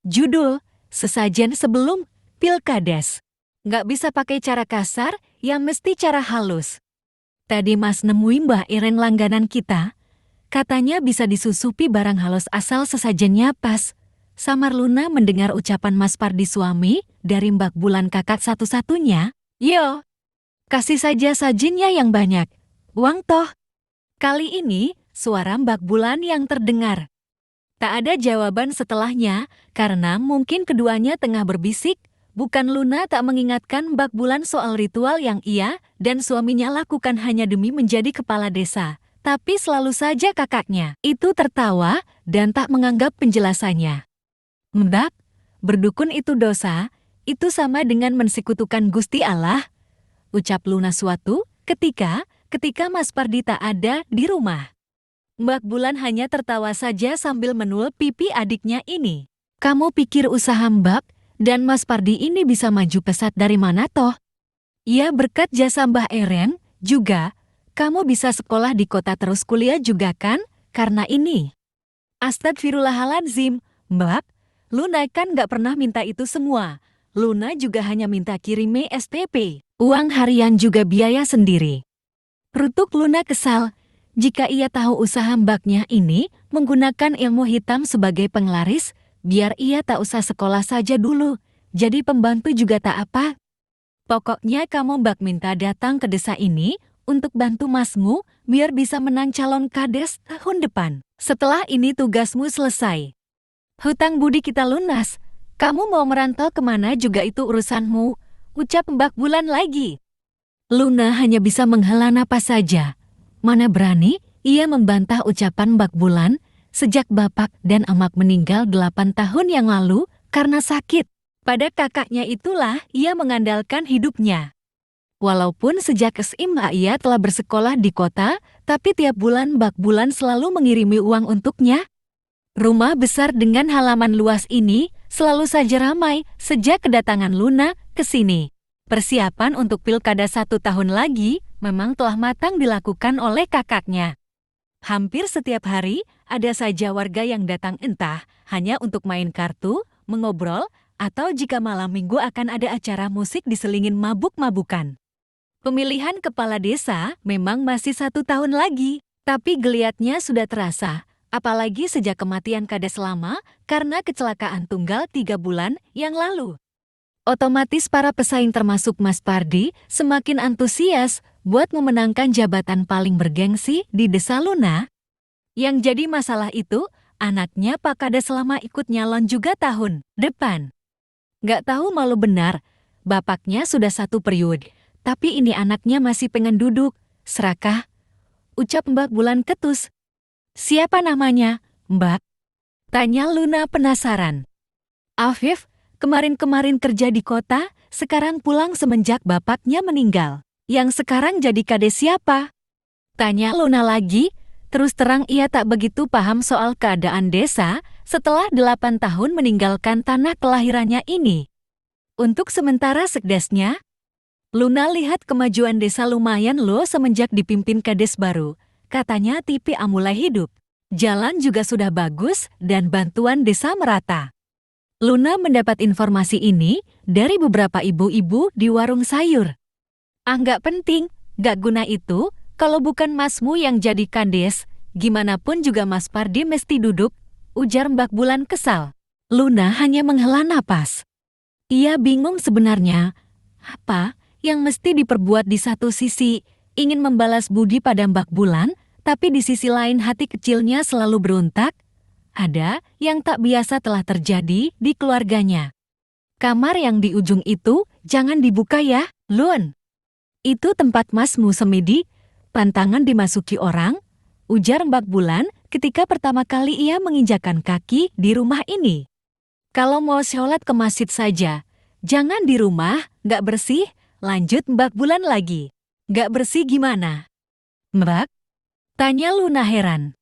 Judul, sesajen sebelum Pilkades. Nggak bisa pakai cara kasar, ya mesti cara halus. Tadi Mas nemuin Mbah Iren langganan kita. Katanya bisa disusupi barang halus asal sesajennya pas. Samar Luna mendengar ucapan Mas Pardi suami dari Mbak Bulan kakak satu-satunya. Yo, kasih saja sajennya yang banyak. Uang toh. Kali ini, suara Mbak Bulan yang terdengar. Tak ada jawaban setelahnya, karena mungkin keduanya tengah berbisik. Bukan Luna tak mengingatkan Mbak Bulan soal ritual yang ia dan suaminya lakukan hanya demi menjadi kepala desa. Tapi selalu saja kakaknya itu tertawa dan tak menganggap penjelasannya. Mbak, berdukun itu dosa, itu sama dengan mensekutukan Gusti Allah. Ucap Luna suatu ketika Mas Pardi tak ada di rumah. Mbak Bulan hanya tertawa saja sambil menul pipi adiknya ini. Kamu pikir usaha Mbak dan Mas Pardi ini bisa maju pesat dari mana toh? Ya berkat jasa Mbah Eren, juga. Kamu bisa sekolah di kota terus kuliah juga kan? Karena ini. Astagfirullahaladzim, Mbak. Luna kan gak pernah minta itu semua. Luna juga hanya minta kirimi SPP. Uang harian juga biaya sendiri. Rutuk Luna kesal. Jika ia tahu usaha mbaknya ini menggunakan ilmu hitam sebagai penglaris, biar ia tak usah sekolah saja dulu. Jadi pembantu juga tak apa. Pokoknya kamu Mbak minta datang ke desa ini untuk bantu masmu biar bisa menang calon kades tahun depan. Setelah ini tugasmu selesai. Hutang budi kita lunas. Kamu mau merantau kemana juga itu urusanmu. Ucap Mbak Bulan lagi. Luna hanya bisa menghela napas saja. Mana berani, ia membantah ucapan Mbak Bulan sejak bapak dan emak meninggal 8 tahun yang lalu karena sakit. Pada kakaknya itulah ia mengandalkan hidupnya. Walaupun sejak SMA ia telah bersekolah di kota, tapi tiap bulan Mbak Bulan selalu mengirimi uang untuknya. Rumah besar dengan halaman luas ini selalu saja ramai sejak kedatangan Luna ke sini. Persiapan untuk pilkada 1 tahun lagi memang telah matang dilakukan oleh kakaknya. Hampir setiap hari ada saja warga yang datang entah hanya untuk main kartu, mengobrol, atau jika malam minggu akan ada acara musik diselingin mabuk-mabukan. Pemilihan kepala desa memang masih 1 tahun lagi, tapi geliatnya sudah terasa, apalagi sejak kematian kades lama karena kecelakaan tunggal 3 bulan yang lalu. Otomatis para pesaing termasuk Mas Pardi semakin antusias buat memenangkan jabatan paling bergengsi di Desa Luna. Yang jadi masalah itu, anaknya Pak Kades lama ikut nyalon juga tahun depan. Gak tahu malu benar, bapaknya sudah 1 periode, tapi ini anaknya masih pengen duduk. Serakah? Ucap Mbak Bulan ketus. Siapa namanya, Mbak? Tanya Luna penasaran. Afif. Kemarin-kemarin kerja di kota, sekarang pulang semenjak bapaknya meninggal. Yang sekarang jadi kades siapa? Tanya Luna lagi, terus terang ia tak begitu paham soal keadaan desa setelah 8 tahun meninggalkan tanah kelahirannya ini. Untuk sementara sekdesnya, Luna lihat kemajuan desa lumayan loh semenjak dipimpin kades baru. Katanya TV mulai hidup. Jalan juga sudah bagus dan bantuan desa merata. Luna mendapat informasi ini dari beberapa ibu-ibu di warung sayur. Nggak penting, nggak guna itu, kalau bukan masmu yang jadi kades, gimana pun juga Mas Pardi mesti duduk, ujar Mbak Bulan kesal. Luna hanya menghela napas. Ia bingung sebenarnya, apa yang mesti diperbuat di satu sisi, ingin membalas budi pada Mbak Bulan, tapi di sisi lain hati kecilnya selalu berontak. Ada yang tak biasa telah terjadi di keluarganya. Kamar yang di ujung itu jangan dibuka ya, Lun. Itu tempat masmu semedi, pantangan dimasuki orang, ujar Mbak Bulan ketika pertama kali ia menginjakan kaki di rumah ini. Kalau mau sholat ke masjid saja, jangan di rumah, gak bersih, lanjut Mbak Bulan lagi. Gak bersih gimana? Mbak? Tanya Luna heran.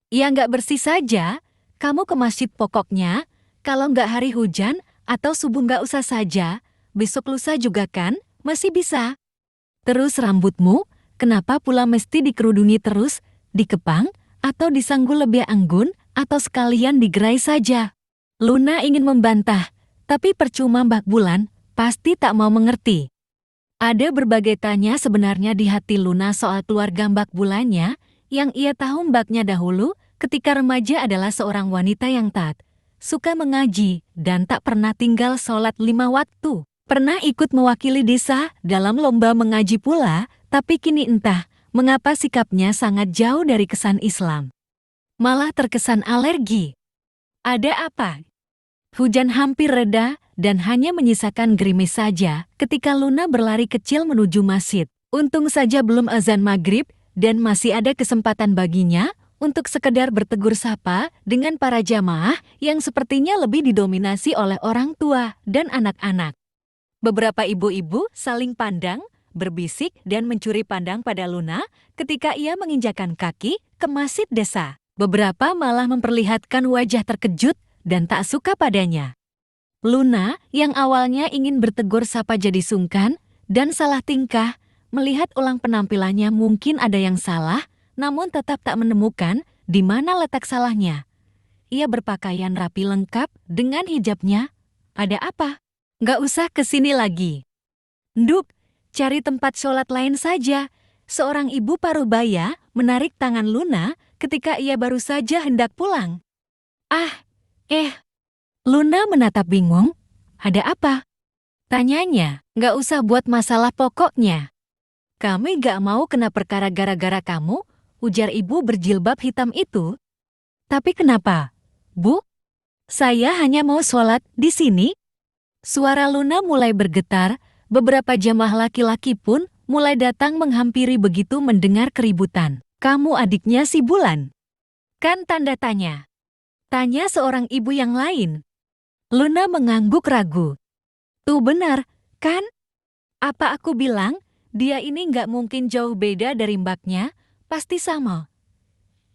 Ya gak bersih saja. Kamu ke masjid pokoknya, kalau nggak hari hujan atau subuh nggak usah saja, besok lusa juga kan, masih bisa. Terus rambutmu, kenapa pula mesti dikerudungi terus, dikepang, atau disanggul lebih anggun, atau sekalian digerai saja? Luna ingin membantah, tapi percuma Mbak Bulan, pasti tak mau mengerti. Ada berbagai tanya sebenarnya di hati Luna soal keluarga Mbak Bulannya, yang ia tahu Mbaknya dahulu ketika remaja adalah seorang wanita yang taat, suka mengaji, dan tak pernah tinggal sholat 5 waktu. Pernah ikut mewakili desa dalam lomba mengaji pula, tapi kini entah mengapa sikapnya sangat jauh dari kesan Islam. Malah terkesan alergi. Ada apa? Hujan hampir reda dan hanya menyisakan gerimis saja ketika Luna berlari kecil menuju masjid. Untung saja belum azan maghrib dan masih ada kesempatan baginya untuk sekedar bertegur sapa dengan para jamaah yang sepertinya lebih didominasi oleh orang tua dan anak-anak. Beberapa ibu-ibu saling pandang, berbisik dan mencuri pandang pada Luna ketika ia menginjakan kaki ke masjid desa. Beberapa malah memperlihatkan wajah terkejut dan tak suka padanya. Luna, yang awalnya ingin bertegur sapa jadi sungkan dan salah tingkah, melihat ulang penampilannya mungkin ada yang salah, namun tetap tak menemukan di mana letak salahnya. Ia berpakaian rapi lengkap dengan hijabnya. Ada apa? Nggak usah kesini lagi. Nduk, cari tempat sholat lain saja. Seorang ibu parubaya menarik tangan Luna ketika ia baru saja hendak pulang. Luna menatap bingung. Ada apa? Tanyanya, nggak usah buat masalah pokoknya. Kami nggak mau kena perkara gara-gara kamu, ujar ibu berjilbab hitam itu. Tapi kenapa? Bu, saya hanya mau sholat di sini. Suara Luna mulai bergetar, beberapa jamaah laki-laki pun mulai datang menghampiri begitu mendengar keributan. Kamu adiknya si Bulan? Kan tanda tanya. Tanya seorang ibu yang lain. Luna mengangguk ragu. Tuh benar, kan? Apa aku bilang, dia ini nggak mungkin jauh beda dari mbaknya, pasti sama.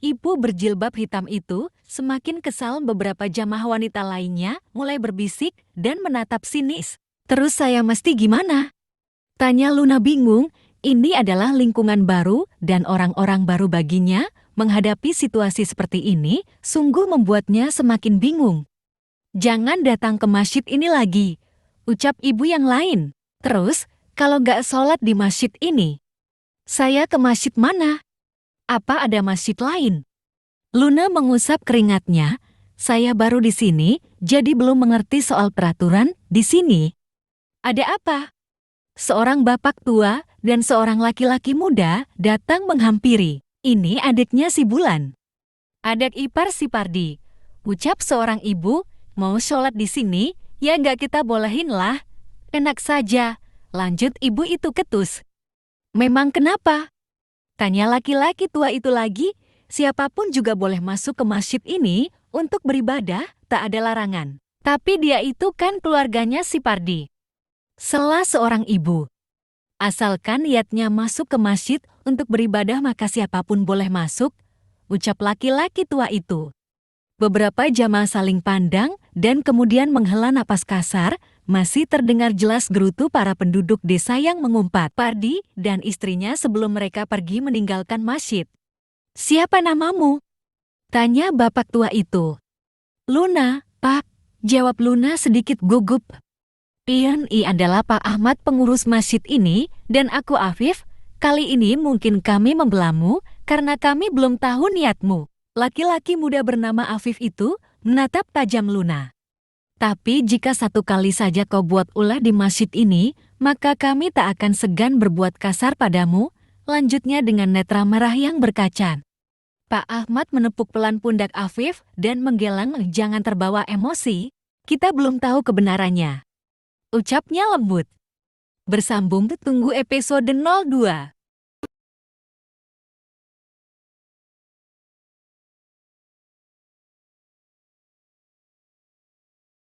Ibu berjilbab hitam itu semakin kesal. Beberapa jamaah wanita lainnya mulai berbisik dan menatap sinis. Terus saya mesti gimana? Tanya Luna bingung, ini adalah lingkungan baru dan orang-orang baru baginya. Menghadapi situasi seperti ini sungguh membuatnya semakin bingung. Jangan datang ke masjid ini lagi, ucap ibu yang lain. Terus, kalau nggak sholat di masjid ini, saya ke masjid mana? Apa ada masjid lain? Luna mengusap keringatnya. Saya baru di sini, jadi belum mengerti soal peraturan di sini. Ada apa? Seorang bapak tua dan seorang laki-laki muda datang menghampiri. Ini adiknya si Bulan. Adik ipar si Pardi, ucap seorang ibu. Mau sholat di sini, ya nggak kita bolehin lah. Enak saja, lanjut ibu itu ketus. Memang kenapa? Tanya laki-laki tua itu lagi, siapapun juga boleh masuk ke masjid ini untuk beribadah, tak ada larangan. Tapi dia itu kan keluarganya si Pardi. Sela seorang ibu. Asalkan niatnya masuk ke masjid untuk beribadah maka siapapun boleh masuk, ucap laki-laki tua itu. Beberapa jamaah saling pandang dan kemudian menghela napas kasar, masih terdengar jelas gerutu para penduduk desa yang mengumpat. Pardi dan istrinya sebelum mereka pergi meninggalkan masjid. Siapa namamu? Tanya bapak tua itu. Luna, Pak, jawab Luna sedikit gugup. Ini adalah Pak Ahmad pengurus masjid ini dan aku Afif. Kali ini mungkin kami membelamu karena kami belum tahu niatmu. Laki-laki muda bernama Afif itu menatap tajam Luna. Tapi jika satu kali saja kau buat ulah di masjid ini, maka kami tak akan segan berbuat kasar padamu, lanjutnya dengan netra merah yang berkaca. Pak Ahmad menepuk pelan pundak Afif dan menggelang, jangan terbawa emosi, kita belum tahu kebenarannya. Ucapnya lembut. Bersambung, tunggu episode 02.